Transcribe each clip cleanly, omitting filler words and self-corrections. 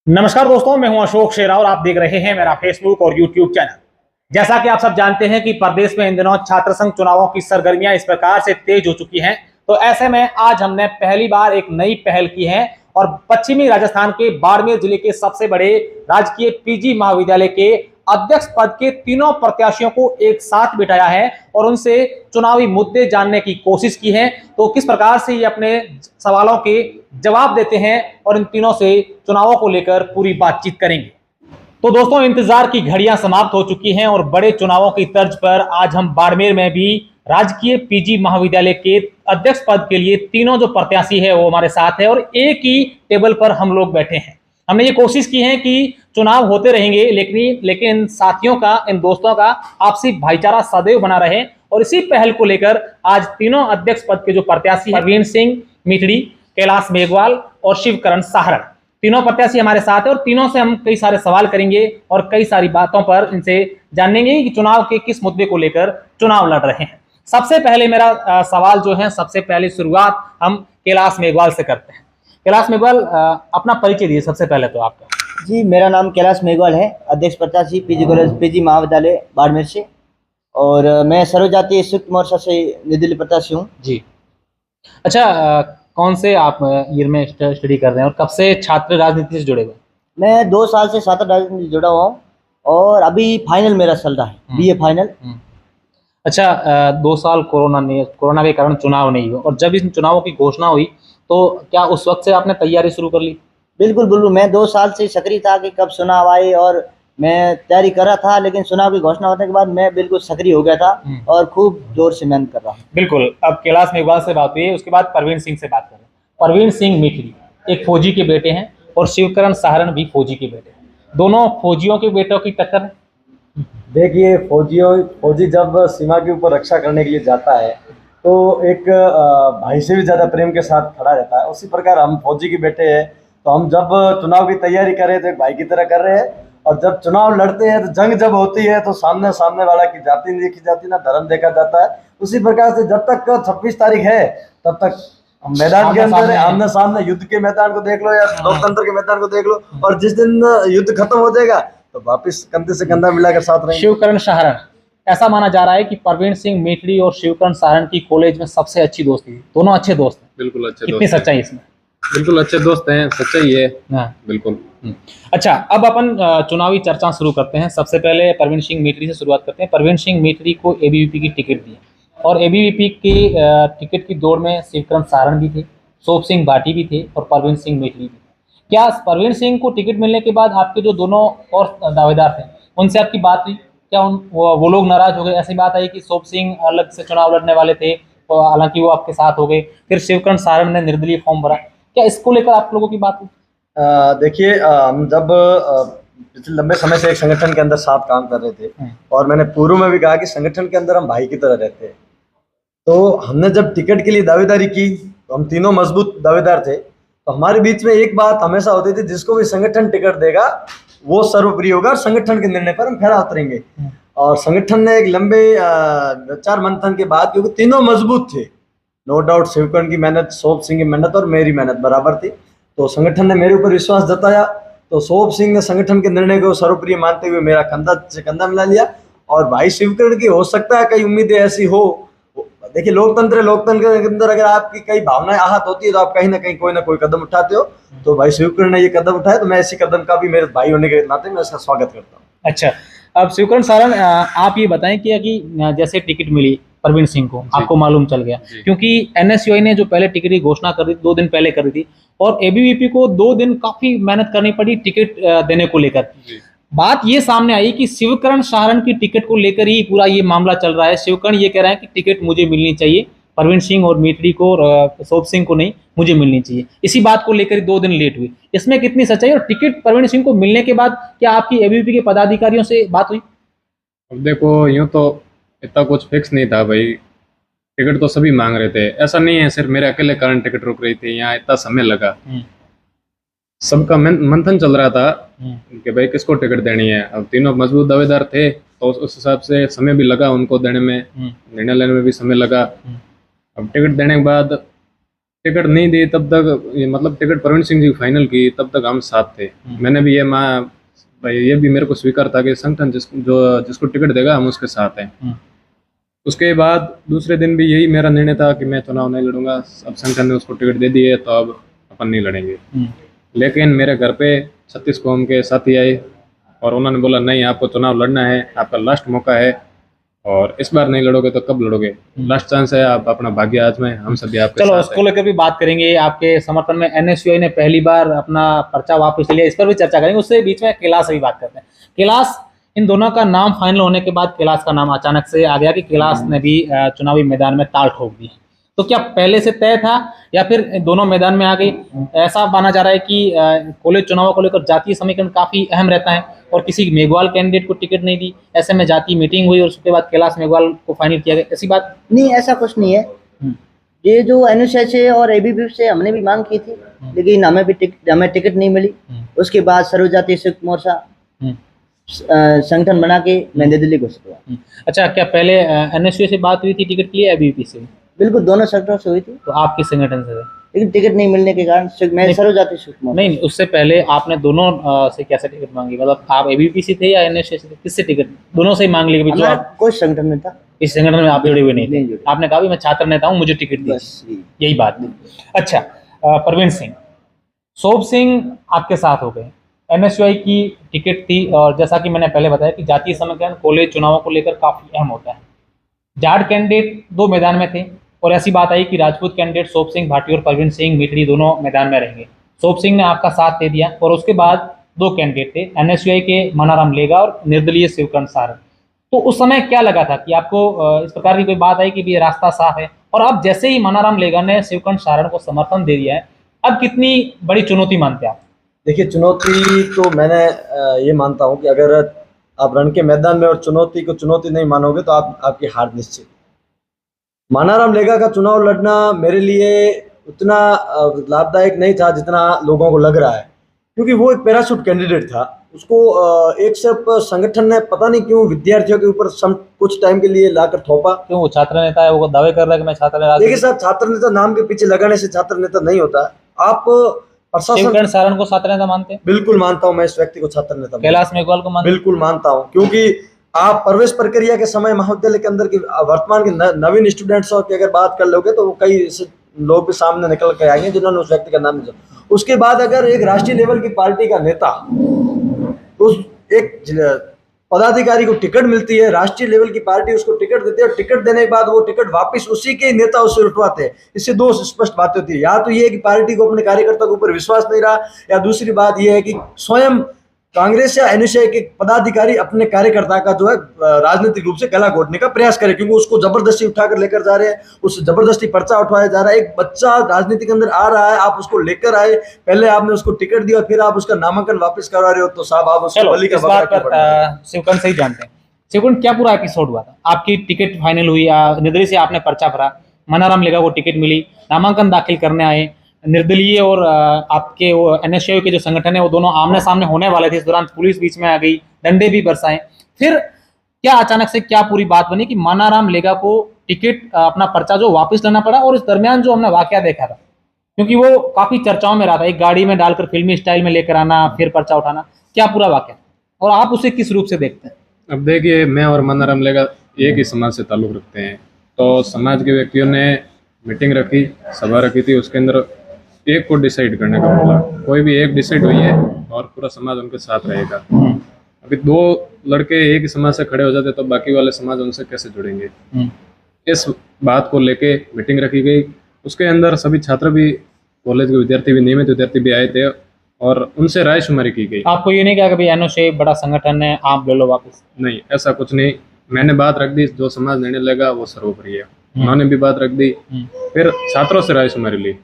नमस्कार दोस्तों, मैं हूं अशोक शेरा और आप देख रहे हैं मेरा फेसबुक और यूट्यूब चैनल। जैसा कि आप सब जानते हैं कि प्रदेश में इन दिनों छात्र संघ चुनावों की सरगर्मियां इस प्रकार से तेज हो चुकी हैं, तो ऐसे में आज हमने पहली बार एक नई पहल की है और पश्चिमी राजस्थान के बाड़मेर जिले के सबसे बड़े राजकीय पीजी महाविद्यालय के अध्यक्ष पद के तीनों प्रत्याशियों को एक साथ बिठाया है और उनसे चुनावी मुद्दे जानने की कोशिश की है। तो किस प्रकार से ये अपने सवालों के जवाब देते हैं और इन तीनों से चुनावों को लेकर पूरी बातचीत करेंगे। तो दोस्तों, इंतजार की घड़ियां समाप्त हो चुकी हैं और बड़े चुनावों की तर्ज पर आज हम बाड़मेर में भी राजकीय पीजी महाविद्यालय के अध्यक्ष पद के लिए तीनों जो प्रत्याशी है वो हमारे साथ है और एक ही टेबल पर हम लोग बैठे हैं। हमने ये कोशिश की है कि चुनाव होते रहेंगे, लेकिन इन साथियों का, इन दोस्तों का आपसी भाईचारा सदैव बना रहे और इसी पहल को लेकर आज तीनों अध्यक्ष पद के जो प्रत्याशी परवीन सिंह मीठड़ी, कैलाश मेघवाल और शिवकरण साहरण, तीनों प्रत्याशी हमारे साथ है और तीनों से हम कई सारे सवाल करेंगे और कई सारी बातों पर इनसे जानेंगे कि चुनाव के किस मुद्दे को लेकर चुनाव लड़ रहे हैं। सबसे पहले मेरा सवाल जो है, सबसे पहले शुरुआत हम कैलाश मेघवाल से करते हैं। कैलाश मेघवाल, अपना परिचय दिए सबसे पहले तो आपका। जी, मेरा नाम कैलाश मेघवाल है, अध्यक्ष प्रत्याशी पीजी कॉलेज पीजी महाविद्यालय बाड़मेर से, और मैं सर्वजातीय संयुक्त मोर्चा से निर्दलीय प्रत्याशी हूँ जी। अच्छा, कौन से आप ईयर में स्टडी कर रहे हैं और कब से छात्र राजनीति से जुड़े हुए? मैं 2 साल से छात्र राजनीति से जुड़ा हुआ हूँ और अभी फाइनल मेरा चल रहा है, बीए फाइनल। अच्छा, 2 साल कोरोना के कारण चुनाव नहीं हुआ और जब इन चुनावों की घोषणा हुई तो क्या उस वक्त से आपने तैयारी शुरू कर ली? बिल्कुल बिल्कुल, मैं 2 साल से सक्रिय था कि कब चुनाव आए और मैं तैयारी कर रहा था, लेकिन चुनाव की घोषणा होने के बाद मैं बिल्कुल सक्रिय हो गया था और खूब जोर से मेहनत कर रहा हूँ। बिल्कुल, अब कैलाश मेघवाल से बात हुई है, उसके बाद परवीन सिंह से बात करें। परवीन सिंह मीठड़ी एक फौजी के बेटे हैं और शिवकरण साहरण भी फौजी के बेटे हैं, दोनों फौजियों के बेटों की टक्कर है। देखिए, फौजी जब सीमा के ऊपर रक्षा करने के लिए जाता है तो एक भाई से भी ज़्यादा प्रेम के साथ खड़ा रहता है। उसी प्रकार हम फौजी के बेटे हैं, तो हम जब चुनाव की तैयारी कर रहे हैं तो एक भाई की तरह कर रहे हैं, और जब चुनाव लड़ते हैं तो जंग जब होती है तो सामने वाला की जाति नहीं देखी जाती, ना धर्म देखा जाता है। उसी प्रकार से जब तक 26 तारीख है तब तक हम मैदान के अंदर आमने सामने युद्ध के मैदान को देख लो या लोकतंत्र के मैदान को देख लो, और जिस दिन युद्ध खत्म हो जाएगा तो वापस कंधे से कंधा मिलाकर साथ रहेंगे। शिवकरण साहरण, ऐसा माना जा रहा है कि परवीन सिंह मीठड़ी और शिवकरण साहरण की कॉलेज में सबसे अच्छी दोस्ती थी, दोनों अच्छे दोस्त हैं। बिल्कुल अच्छे कितनी सच्चाई इसमें? बिल्कुल अच्छे दोस्त हैं, सच्चाई है। हाँ, बिल्कुल। अच्छा, अब अपन चुनावी चर्चा शुरू करते हैं। सबसे पहले परवीन सिंह मीठड़ी से शुरुआत करते हैं। परवीन सिंह मीठड़ी को एबीवीपी की टिकट दी और एबीवीपी की टिकट की दौड़ में शिवकरण साहरण भी थे, सोप सिंह भाटी भी थे और परवीन सिंह मीठड़ी भी। क्या परवीन सिंह को टिकट मिलने के बाद आपके जो दोनों और दावेदार थे उनसे आपकी बात हुई? क्या वो लोग नाराज हो गए? ऐसी बात आई कि सोप सिंह अलग से चुनाव लड़ने वाले थे और हालांकि वो आपके साथ हो गए, फिर शिवकरण साहरण ने निर्दलीय फॉर्म भरा, क्या इसको लेकर आप लोगों की बात हुई? देखिए, हम जब पिछले लंबे समय से एक संगठन के अंदर साथ काम कर रहे थे और मैंने पूर्व में भी कहा कि संगठन के अंदर हम भाई की तरह रहते हैं, तो हमने जब टिकट के लिए दावेदारी की तो हम तीनों मजबूत दावेदार थे, तो हमारे बीच में एक बात हमेशा होती थी, जिसको भी संगठन टिकट देगा वो सर्वप्रिय होगा और संगठन के निर्णय पर हम खरा उतरेंगे। और संगठन ने एक लंबे विचार मंथन के बाद, क्योंकि तीनों मजबूत थे, नो डाउट शिवकरण की मेहनत, सोप सिंह की मेहनत और मेरी मेहनत बराबर थी, तो संगठन ने मेरे ऊपर विश्वास जताया। तो सोप सिंह ने संगठन के निर्णय को सर्वप्रिय मानते हुए मेरा कंधा से कंधा मिला लिया। और भाई शिवकरण की हो सकता है कई उम्मीदें ऐसी हो, देखिए लोकतंत्र के अंदर अगर आपकी कई भावनाएं आहत होती है तो आप कहीं ना कहीं कोई ना कोई कदम उठाते हो, तो भाई शिवकरण ने ये कदम उठाया, तो मैं इसी कदम का भी मेरे भाई होने के नाते मैं इसका स्वागत करता हूँ। अच्छा, अब शिवकरण साहरण, आप ये बताएं कि जैसे टिकट मिली परवीन सिंह को, आपको मालूम चल गया, क्योंकि एनएसयूआई ने जो पहले टिकट की घोषणा कर दी 2 दिन पहले कर दी थी और एबीवीपी को 2 दिन काफी मेहनत करनी पड़ी टिकट देने को लेकर। बात ये सामने आई कि शिवकरण साहरण की टिकट को लेकर ही पूरा ये मामला चल रहा है। शिवकरण ये कह रहे हैं कि टिकट मुझे मिलनी चाहिए, परवीन सिंह और मीठड़ी को और सोप सिंह को नहीं, मुझे मिलनी चाहिए। इसी बात को लेकर 2 दिन लेट हुई, इसमें कितनी सच्चाई? और टिकट परवीन सिंह को मिलने के बाद क्या आपकी एबीवीपी के पदाधिकारियों से बात हुई? अब देखो, यूँ तो इतना कुछ फिक्स नहीं था भाई, टिकट तो सभी मांग रहे थे, ऐसा नहीं है सिर्फ मेरे अकेले कारण टिकट रुक रही थी, यहाँ इतना समय लगा, सबका मंथन चल रहा था कि भाई किसको टिकट देनी है। अब तीनों मजबूत दावेदार थे तो उस हिसाब से समय भी लगा उनको देने में, निर्णय लेने में भी समय लगा। अब टिकट देने के बाद टिकट नहीं दी तब तक मतलब टिकट प्रवीण सिंह जी फाइनल की तब तक हम साथ थे। मैंने भी ये भी मेरे को स्वीकार था कि संगठन जिसको टिकट देगा हम उसके साथ हैं। उसके बाद दूसरे दिन भी यही मेरा निर्णय था कि मैं चुनाव नहीं लड़ूंगा। अब संगठन ने उसको टिकट दे दी है तो अब अपन नहीं लड़ेंगे। लेकिन मेरे घर पे 36 कौम के साथी आए और उन्होंने बोला नहीं, आपको चुनाव लड़ना है, आपका लास्ट मौका है और इस बार नहीं लड़ोगे तो कब लड़ोगे, लास्ट चांस है, आप अपना भाग्य आजमाएं, हम सभी आपके चलो साथ उसको लेकर भी बात करेंगे। आपके समर्थन में एनएसयूआई ने पहली बार अपना पर्चा वापस लिया, इस पर भी चर्चा करेंगे। उससे बीच में कैलाश से भी बात करते हैं। कैलाश, इन दोनों का नाम फाइनल होने के बाद कैलाश का नाम अचानक से आ गया कि कैलाश ने भी चुनावी मैदान में ताल ठोक दी। तो क्या पहले से तय था या फिर दोनों मैदान में आ गई? ऐसा माना जा रहा है कि कॉलेज चुनावों को लेकर जातीय समीकरण काफी अहम रहता है और किसी मेघवाल कैंडिडेट को टिकट नहीं दी, ऐसे में जातीय मीटिंग हुई और उसके बाद कैलाश मेघवाल को फाइनल किया गया, ऐसी बात? नहीं, ऐसा कुछ नहीं है। ये जो एनएसयूआई से और एबीवीपी से हमने भी मांग की थी, लेकिन हमें टिकट नहीं मिली। उसके बाद सर्वजातीय संयुक्त मोर्चा संगठन बना के मैं दिल्ली घोषित हुआ। अच्छा, क्या पहले एनएसयूआई से बात हुई थी टिकट के लिए, एबीवीपी से? बिल्कुल, दोनों सेक्टरों से हुई थी। तो आप किस संगठन से थे? लेकिन टिकट नहीं मिलने के कारण मैं सर्वजातीय संयुक्त मोर्चा। नहीं, उससे पहले आपने दोनों से कैसे टिकट मांगी? मतलब आप एबीवीपी से थे या एनएसयूआई से थे? किससे टिकट? दोनों से ही मांग ली? जो आप कोई संगठन में था, इस संगठन में आप जुड़े हुए नहीं नहीं थे? जुड़े। आपने कहा भी मैं छात्र नेता हूँ, मुझे टिकट दी, यही बात थी। अच्छा, प्रवीण सिंह, शोभ सिंह आपके साथ हो गए, एनएसयूआई की टिकट थी और जैसा कि मैंने पहले बताया कि जातीय समीकरण कॉलेज चुनावों को लेकर काफी अहम होता है। जाट कैंडिडेट दो मैदान में थे और ऐसी बात आई कि राजपूत कैंडिडेट शोभ सिंह भाटी और प्रवीण सिंह मिटरी दोनों मैदान में रहेंगे। शोभ सिंह ने आपका साथ दे दिया और उसके बाद दो कैंडिडेट थे, एनएसयूआई के मनाराम लेगा और निर्दलीय शिवकर्ण सारण। तो उस समय क्या लगा था कि आपको इस प्रकार की कोई बात आई कि ये रास्ता साफ है? और अब जैसे ही मनाराम लेगा ने शिवकर्ण सारण को समर्थन दे दिया है, अब कितनी बड़ी चुनौती मानते हैं आप? देखिए, चुनौती तो मैंने ये मानता हूँ कि अगर आप रण के मैदान में और चुनौती को चुनौती नहीं मानोगे तो आपकी हार निश्चित। मानाराम लेगा का चुनाव लड़ना मेरे लिए उतना लाभदायक नहीं था जितना लोगों को लग रहा है, क्योंकि वो एक पैराशूट कैंडिडेट था। उसको एक सिर्फ संगठन ने पता नहीं क्यों विद्यार्थियों के ऊपर कुछ टाइम के लिए लाकर थोपा। क्यों? वो छात्र नेता है, वो दावे कर रहा है कि मैं छात्र नेता। देखिए साहब, छात्र नेता नाम के पीछे लगाने से छात्र नेता नहीं होता। आप प्रशासन शिवकर्ण सारण को छात्र नेता मानते हैं? बिल्कुल मानता हूं, मैं इस व्यक्ति को छात्र नेता कैलाश मेघवाल को मानते? बिल्कुल मानता हूं, क्योंकि आप प्रवेश प्रक्रिया के समय महाविद्यालय के अंदर की वर्तमान के नवीन स्टूडेंट्स की अगर बात कर लोगे तो वो कई लोग भी सामने निकल कर आएंगे जिन्होंने उस व्यक्ति का नाम नहीं जाना। उसके बाद अगर एक राष्ट्रीय लेवल की पार्टी का नेता, उस एक पदाधिकारी को टिकट मिलती है, राष्ट्रीय लेवल की पार्टी उसको टिकट देती है और टिकट देने के बाद वो टिकट वापस उसी के नेता उससे उठवाते हैं। इससे दो स्पष्ट बातें होती है, या तो ये है कि पार्टी को अपने कार्यकर्ता के ऊपर विश्वास नहीं रहा, या दूसरी बात ये है कि स्वयं कांग्रेस या एनएसयूआई के पदाधिकारी अपने कार्यकर्ता का जो है राजनीतिक रूप से गला घोटने का प्रयास करे, क्योंकि उसको जबरदस्ती उठाकर लेकर जा रहे हैं, उस जबरदस्ती पर्चा उठवाया जा रहा है। एक बच्चा राजनीति के अंदर आ रहा है, आप उसको लेकर आए, पहले आपने उसको टिकट दिया, फिर आप उसका नामांकन वापस करवा रहे हो, तो साहब आप उसको बलि का बकरा क्यों बना रहे हो? शिवकर्ण से ही जानते हैं। शिवकर्ण, क्या पूरा एपिसोड हुआ था? आपकी टिकट फाइनल हुई, निर्दलीय से आपने पर्चा भरा, मनाराम लेगा को टिकट मिली, नामांकन दाखिल करने आए, निर्दलीय और आपके वो एनएसयूआई के जो संगठन है वो दोनों आमने सामने होने वाले थे। इस दौरान पुलिस बीच में आ गई, डंडे भी बरसाए। फिर क्या अचानक से क्या पूरी बात बनी कि मनाराम लेगा को टिकट अपना पर्चा जो वापस लेना पड़ा? और इस दरमियान जो हमने वाकया देखा था, क्योंकि वो काफी चर्चाओं में रहा था, एक गाड़ी में डालकर फिल्मी स्टाइल में लेकर आना, फिर पर्चा उठाना, क्या पूरा वाकया और आप उसे किस रूप से देखते हैं? अब देखिए, मैं और मनाराम लेगा एक ही समाज से ताल्लुक़ रखते हैं, तो समाज के व्यक्तियों ने मीटिंग रखी, सभा रखी थी, उसके अंदर एक को डिसाइड करने का बोला। कोई भी एक डिसाइड हुई है और पूरा समाज उनके साथ रहेगा। अभी दो लड़के एक ही समाज से खड़े हो जाते तो बाकी वाले समाज उनसे कैसे जुड़ेंगे? इस बात को लेके मीटिंग रखी गई। उसके अंदर सभी छात्र भी, कॉलेज के विद्यार्थी भी, नियमित विद्यार्थी भी आए थे और उनसे राय शुमारी की गई। आपको ये नहीं कहा कि भाई एनएसयूआई बड़ा संगठन है, आप ले लो वापस? नहीं, ऐसा कुछ नहीं। मैंने बात रख दी, जो समाज निर्णय लेगा वो सर्वोपरि है। उन्होंने भी बात रख दी। फिर छात्रों से राय शुमारी ली।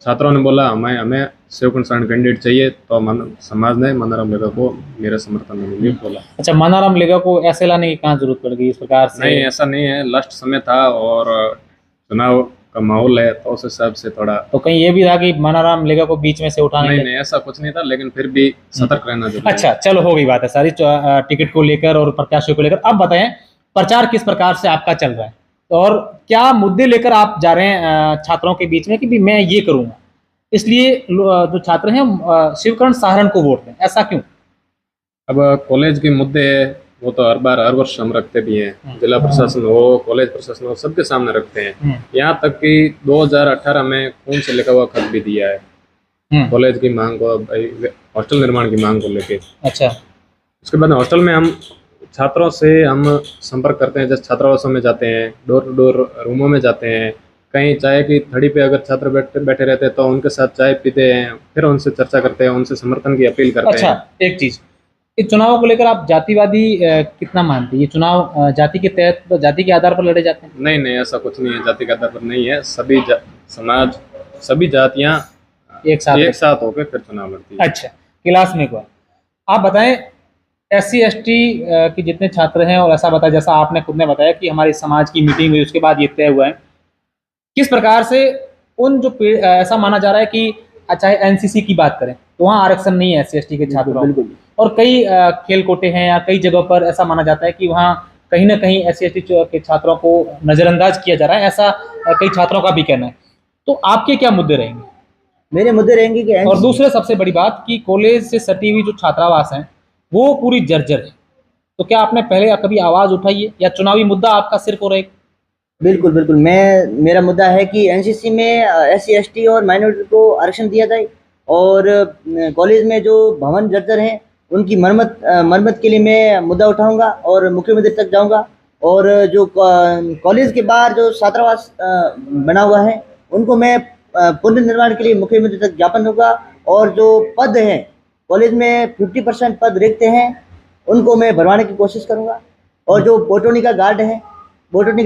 छात्रों ने बोला हमें शिवकर्ण सारण कैंडिडेट चाहिए, तो समाज ने मनाराम लेगा को मेरे समर्थन में लिए बोला। अच्छा, मनाराम लेगा को ऐसे लाने की कहाँ जरूरत पड़ गई इस प्रकार से? नहीं, ऐसा नहीं है, लास्ट समय था और चुनाव का माहौल है तो उस हिसाब से थोड़ा। तो कहीं ये भी था कि मनाराम लेगा को बीच में से उठाने? नहीं, ऐसा कुछ नहीं था, लेकिन फिर भी सतर्क रहना जरूरी। अच्छा, चलो, हो गई बात है सारी टिकट को लेकर और प्रत्याशियों को लेकर। अब बताएं, प्रचार किस प्रकार से आपका चल रहा है? और क्या मुद्दे लेकर आप जा रहे हैं छात्रों के बीच में कि भी मैं ये करूंगा, इसलिए जो छात्र हैं शिवकरण सहारण को वोट दें, ऐसा क्यों? अब कॉलेज के मुद्दे वो तो हर बार हर वर्ष हम रखते भी हैं, जिला प्रशासन हो, कॉलेज प्रशासन हो, सबके सामने रखते हैं। यहाँ तक कि 2018 में खून से लिखा हुआ खत भी दिया है कॉलेज की मांग को, हॉस्टल निर्माण की मांग को लेके। अच्छा। उसके बाद हॉस्टल में हम छात्रों से हम संपर्क करते हैं, जैसे छात्रावासों में जाते हैं, डोर टू डोर रूमों में जाते हैं, कहीं चाय की थड़ी पे अगर छात्र बैठे रहते हैं तो उनके साथ चाय पीते हैं, फिर उनसे चर्चा करते हैं, उनसे समर्थन की अपील करते हैं। अच्छा, एक चीज, इस चुनाव को लेकर आप जातिवादी कितना मानते हैं? ये चुनाव जाति के तहत, जाति के आधार पर लड़े जाते हैं? नहीं नहीं, ऐसा कुछ नहीं है, जाति के आधार पर नहीं है। सभी समाज, सभी जातियां एक साथ होकर फिर चुनाव लड़ती है। अच्छा, क्लास में को आप बताएं, SC ST के जितने छात्र हैं, और ऐसा बताया जैसा आपने खुद ने बताया कि हमारी समाज की मीटिंग हुई उसके बाद ये तय हुआ है, किस प्रकार से उन जो ऐसा माना जा रहा है कि चाहे NCC की बात करें तो वहाँ आरक्षण नहीं है SC ST के छात्रों, बिल्कुल। और कई खेल कोटे हैं या कई जगहों पर ऐसा माना जाता है कि वहाँ कहीं ना कहीं SC ST के छात्रों को नज़रअंदाज किया जा रहा है, ऐसा कई छात्रों का भी कहना है। तो आपके क्या मुद्दे रहेंगे? मेरे मुद्दे रहेंगे कि और दूसरे सबसे बड़ी बात कि कॉलेज से सटी हुई जो छात्रावास हैं वो पूरी जर्जर है, तो क्या आपने पहले कभी आवाज़ उठाई है या चुनावी मुद्दा आपका सिर्फ हो रहेगा? बिल्कुल बिल्कुल, मेरा मुद्दा है कि NCC में SC ST और माइनॉरिटी को आरक्षण दिया जाए, और कॉलेज में जो भवन जर्जर हैं उनकी मरम्मत के लिए मैं मुद्दा उठाऊंगा और मुख्यमंत्री तक जाऊंगा। और जो कॉलेज के बाहर जो छात्रावास बना हुआ है उनको मैं पुनर्निर्माण के लिए मुख्यमंत्री तक ज्ञापन दूंगा, और जो पद हैं कॉलेज में 50% पद रिक्त हैं उनको मैं भरवाने की कोशिश करूंगा। और जो बोटोनिका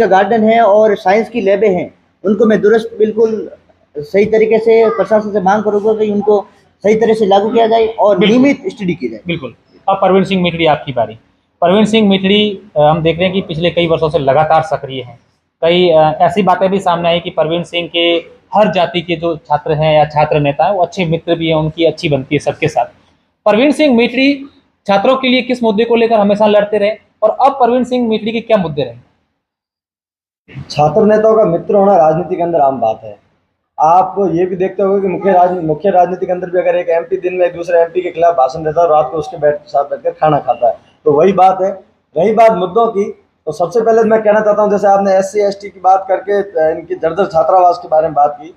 गार्डन है और साइंस की लैबें हैं उनको मैं दुरुस्त बिल्कुल सही तरीके से प्रशासन से मांग करूंगा कि उनको सही तरह से लागू किया जाए और नियमित स्टडी की जाए। बिल्कुल। अब परवीन सिंह मीठड़ी, आपकी बारी। परवीन सिंह मीठड़ी, हम देख रहे हैं कि पिछले कई वर्षों से लगातार सक्रिय हैं। कई ऐसी बातें भी सामने आई कि परवीन सिंह के हर जाति के जो छात्र हैं या छात्र नेता हैं वो अच्छे मित्र भी हैं, उनकी अच्छी बनती है सबके साथ। परवीन सिंह मीठड़ी छात्रों के लिए किस मुद्दे को लेकर हमेशा लड़ते रहे, और अब परवीन सिंह मीठड़ी के क्या मुद्दे रहे? छात्र नेताओं का मित्र होना राजनीति के अंदर आम बात है। आप ये भी देखते होंगे कि मुख्य राजनीति के अंदर भी अगर एक MP दिन में एक दूसरे MP के खिलाफ भाषण देता है और रात को उसके साथ बैठकर खाना खाता है, तो वही बात है। रही बात मुद्दों की, तो सबसे पहले मैं कहना चाहता हूँ, जैसे आपने SC ST की बात करके इनकी जर्जर छात्रावास के बारे में बात की।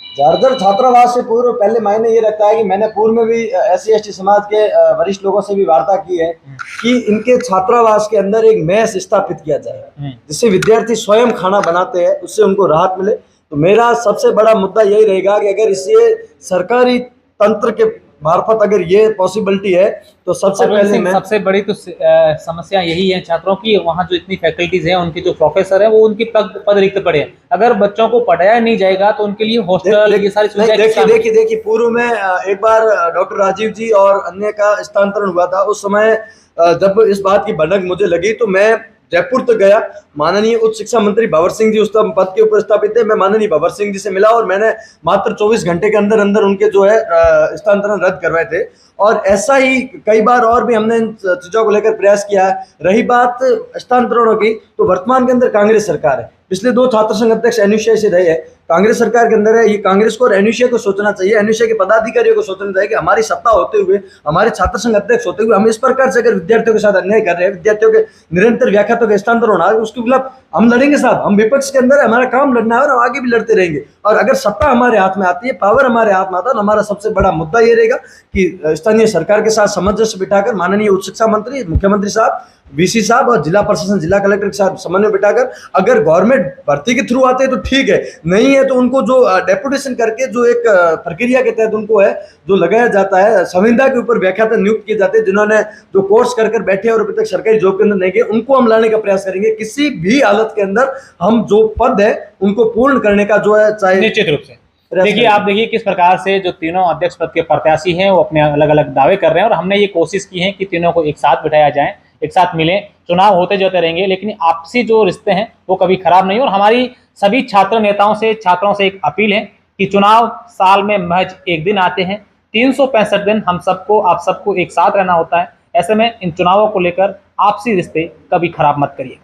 जर्जर छात्रावास से पूर्व पहले मायने ये रखता है कि मैंने पूर्व में भी SC ST समाज के वरिष्ठ लोगों से भी वार्ता की है कि इनके छात्रावास के अंदर एक मेस स्थापित किया जाए जिससे विद्यार्थी स्वयं खाना बनाते हैं, उससे उनको राहत मिले। तो मेरा सबसे बड़ा मुद्दा यही रहेगा कि अगर इसे सरकारी तंत्र के मार्फत अगर ये पॉसिबिलिटी है तो सबसे पहले मैं सबसे बड़ी तो समस्या यही है छात्रों की, वहाँ जो इतनी फैकल्टीज हैं, उनके जो प्रोफेसर हैं वो उनके पद रिक्त पड़े हैं। अगर बच्चों को पढ़ाया नहीं जाएगा तो उनके लिए हॉस्टल ये सारी सुविधाएं। देखिए पूर्व में एक बार डॉक्टर राजीव जी और अन्य का स्थानांतरण हुआ था। उस समय जब इस बात की भनक मुझे लगी तो मैं जयपुर तक गया। माननीय उच्च शिक्षा मंत्री भंवर सिंह जी उस पद के ऊपर स्थापित थे। मैं माननीय भंवर सिंह जी से मिला और मैंने मात्र 24 घंटे के अंदर अंदर उनके जो है स्थानांतरण रद्द करवाए थे। और ऐसा ही कई बार और भी हमने इन चीजों को लेकर प्रयास किया है। रही बात स्थानांतरणों की, तो वर्तमान के अंदर कांग्रेस सरकार है। पिछले 2 छात्र संघ अध्यक्ष एनुशय से रहे हैं, कांग्रेस सरकार के अंदर है। ये कांग्रेस को और एनुशय को सोचना चाहिए, एनुशय के पदाधिकारियों को सोचना चाहिए कि हमारी सत्ता होते हुए, हमारे छात्र संघ अध्यक्ष होते हुए हम इस प्रकार से अगर विद्यार्थियों के साथ अन्याय कर रहे हैं, विद्यार्थियों के निरंतर व्याख्यातों के स्थानांतरण होना है, उसके खिलाफ हम लड़ेंगे साहब। हम विपक्ष के अंदर हमारा काम लड़ना है और हम आगे भी लड़ते रहेंगे। और अगर सत्ता हमारे हाथ में आती है, पावर हमारे हाथ में आता है, तो हमारा सबसे बड़ा मुद्दा ये रहेगा कि स्थानीय सरकार के साथ सामंजस्य बिठाकर माननीय उच्च शिक्षा मंत्री, मुख्यमंत्री साहब, VC साहब और जिला प्रशासन, जिला कलेक्टर के साथ समन्वय बिठाकर अगर गवर्नमेंट भर्ती के थ्रू आते हैं तो ठीक है, नहीं है तो उनको जो डेपुटेशन करके जो एक प्रक्रिया के तहत उनको है जो लगाया जाता है, संविदा के ऊपर व्याख्याता नियुक्त किए जाते हैं जिन्होंने जो कोर्स कर बैठे और अभी तक सरकारी जॉब के अंदर नहीं गए, उनको हम लाने का प्रयास करेंगे। किसी भी हालत के अंदर हम जो पद है उनको पूर्ण करने का जो है, चाहे निश्चित रूप से। देखिए, आप देखिए किस प्रकार से जो तीनों अध्यक्ष पद के प्रत्याशी हैं वो अपने अलग अलग दावे कर रहे हैं, और हमने ये कोशिश की है कि तीनों को एक साथ बिठाया जाए, एक साथ मिलें। चुनाव होते जाते रहेंगे लेकिन आपसी जो रिश्ते हैं वो कभी खराब नहीं हो। और हमारी सभी छात्र नेताओं से, छात्रों से एक अपील है कि चुनाव साल में महज एक दिन आते हैं, 365 दिन हम सबको, आप सबको एक साथ रहना होता है। ऐसे में इन चुनावों को लेकर आपसी रिश्ते कभी खराब मत करिए।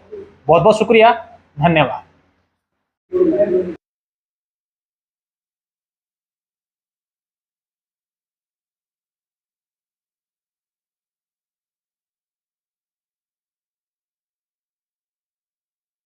बहुत बहुत शुक्रिया, धन्यवाद।